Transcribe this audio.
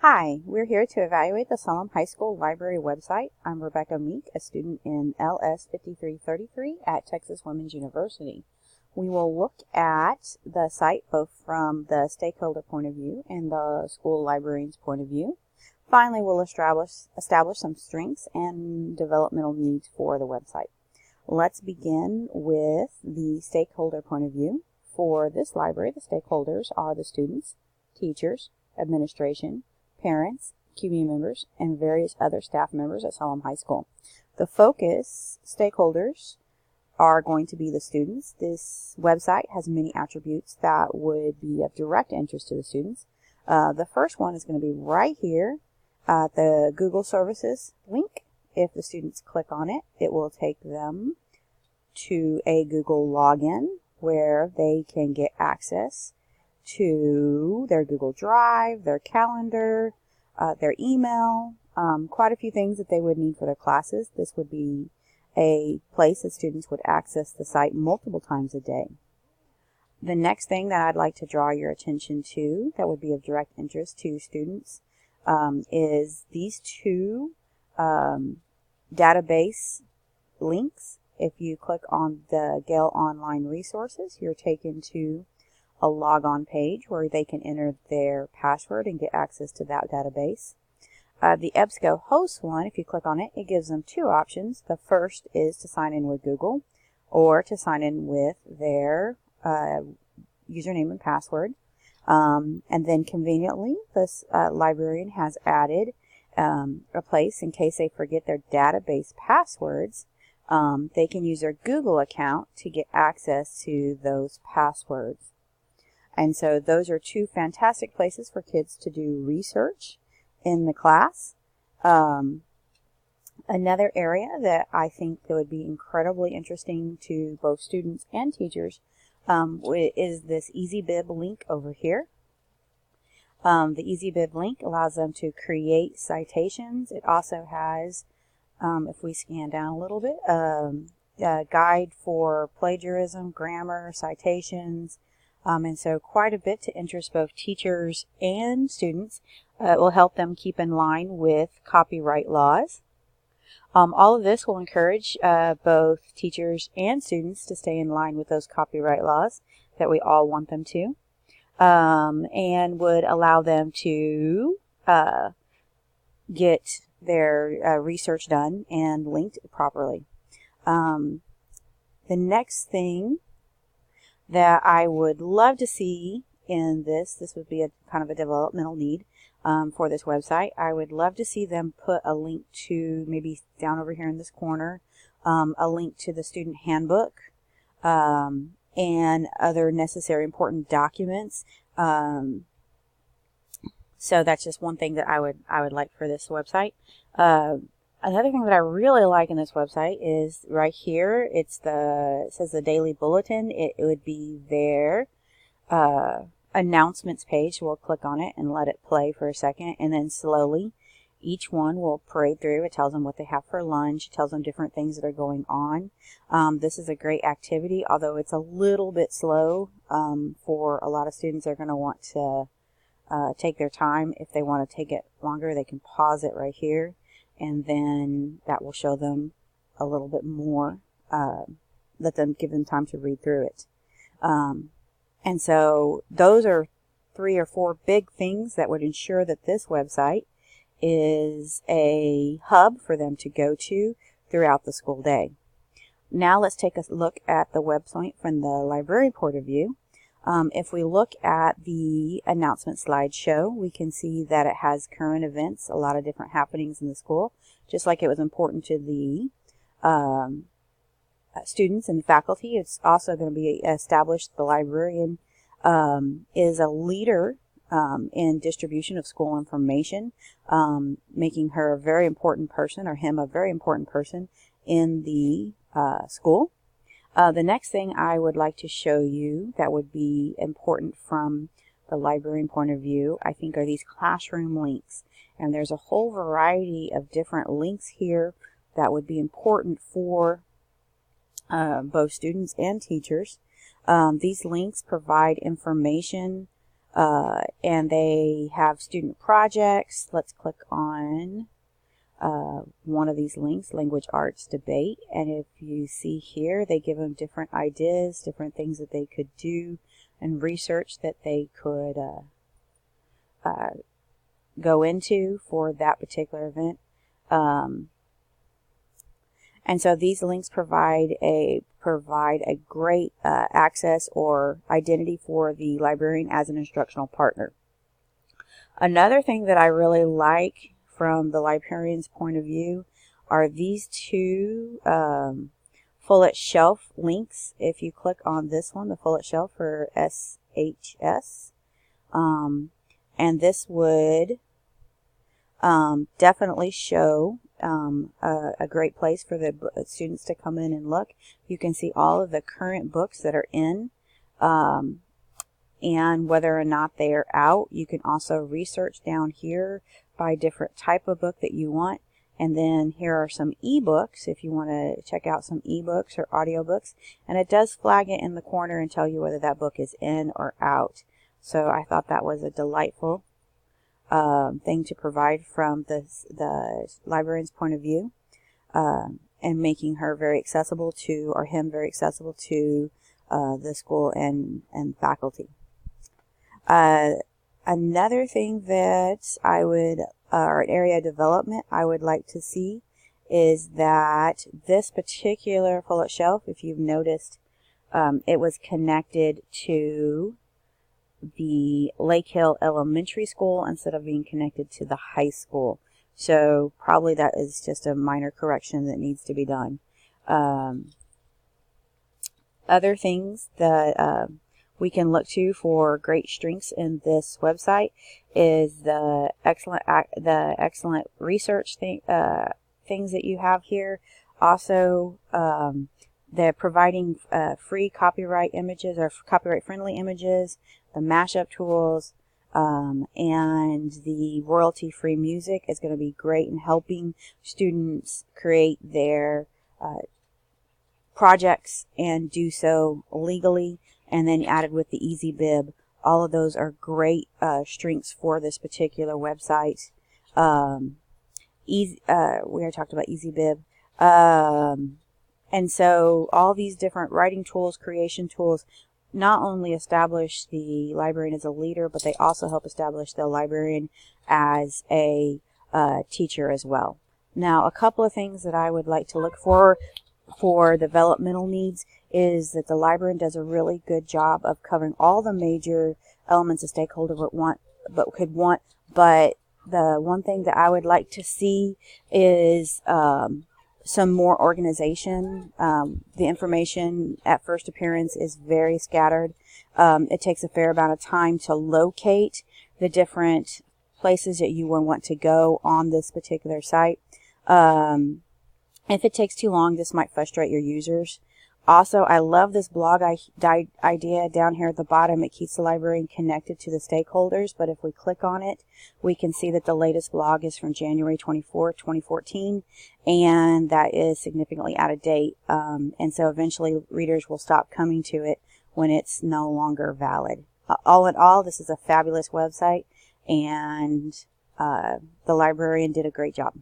Hi, we're here to evaluate the Salem High School Library website. I'm Rebecca Meek, a student in LS 5333 at Texas Women's University. We will look at the site both from the stakeholder point of view and the school librarian's point of view. Finally, we'll establish some strengths and developmental needs for the website. Let's begin with the stakeholder point of view. For this library, the stakeholders are the students, teachers, administration, parents, community members, and various other staff members at Salem High School. The focus stakeholders are going to be the students. This website has many attributes that would be of direct interest to the students. The first one is going to be right here at the Google Services link. If the students click on it, it will take them to a Google login where they can get access to their Google Drive, their calendar, their email, quite a few things that they would need for their classes. This would be a place that students would access the site multiple times a day. The next thing that I'd like to draw your attention to that would be of direct interest to students is these two database links. If you click on the Gale Online Resources, you're taken to a logon page where they can enter their password and get access to that database. The EBSCO host one, if you click on it, it gives them two options. The first is to sign in with Google or to sign in with their username and password. And then conveniently, this librarian has added a place in case they forget their database passwords. They can use their Google account to get access to those passwords. And so those are two fantastic places for kids to do research in the class. Another area that I think that would be incredibly interesting to both students and teachers is this EasyBib link over here. The EasyBib link allows them to create citations. It also has, if we scan down a little bit, a guide for plagiarism, grammar, citations, and so quite a bit to interest both teachers and students. It will help them keep in line with copyright laws. All of this will encourage both teachers and students to stay in line with those copyright laws that we all want them to, and would allow them to get their research done and linked properly. The next thing that I would love to see in this would be a kind of a developmental need for this website. I would love to see them put a link to, maybe down over here in this corner, a link to the student handbook and other necessary important documents. So that's just one thing that I would like for this website. Another thing that I really like in this website is right here. It says the daily bulletin. It would be their announcements page. We'll click on it and let it play for a second, and then slowly each one will parade through. It tells them what they have for lunch. It tells them different things that are going on. This is a great activity, although it's a little bit slow for a lot of students. They're going to want to take their time. If they want to take it longer, they can pause it right here, and then that will show them a little bit more, give them time to read through it. And so those are 3 or 4 big things that would ensure that this website is a hub for them to go to throughout the school day. Now let's take a look at the website from the library point of view. If we look at the announcement slideshow, we can see that it has current events, a lot of different happenings in the school, just like it was important to the students and faculty. It's also going to be established the librarian is a leader in distribution of school information, making her a very important person, or him a very important person in the school. The next thing I would like to show you that would be important from the librarian point of view, I think, are these classroom links. And there's a whole variety of different links here that would be important for both students and teachers. These links provide information And they have student projects. Let's click on one of these links, Language Arts Debate. And if you see here, they give them different ideas, different things that they could do, and research that they could go into for that particular event. And so these links provide a great access or identity for the librarian as an instructional partner. Another thing that I really like from the librarian's point of view are these two Full Shelf links. If you click on this one, the Full Shelf for SHS, and this would definitely show a great place for the students to come in and look. You can see all of the current books that are in and whether or not they are out. You can also research down here by different type of book that you want. And then here are some ebooks if you want to check out some ebooks or audiobooks. And it does flag it in the corner and tell you whether that book is in or out. So I thought that was a delightful thing to provide from the librarian's point of view, and making her very accessible to, or him very accessible to, the school and faculty. Another thing that I would, or an area of development I would like to see, is that this particular Full Shelf, if you've noticed, it was connected to the Lake Hill Elementary School instead of being connected to the high school. So probably that is just a minor correction that needs to be done. Other things that we can look to for great strengths in this website is the excellent research things that you have here. Also, they're providing free copyright images or copyright friendly images, the mashup tools, and the royalty free music is going to be great in helping students create their projects and do so legally. And then added with the EasyBib. All of those are great strengths for this particular website. We already talked about EasyBib. And so all these different writing tools, creation tools, not only establish the librarian as a leader, but they also help establish the librarian as a teacher as well. Now, a couple of things that I would like to look for developmental needs is that the librarian does a really good job of covering all the major elements a stakeholder could want. But the one thing that I would like to see is some more organization. The information at first appearance is very scattered. It takes a fair amount of time to locate the different places that you would want to go on this particular site. If it takes too long, this might frustrate your users. Also, I love this blog idea down here at the bottom. It keeps the librarian connected to the stakeholders, but if we click on it, we can see that the latest blog is from January 24, 2014, and that is significantly out of date. And so eventually readers will stop coming to it when it's no longer valid. All in all, this is a fabulous website, and the librarian did a great job.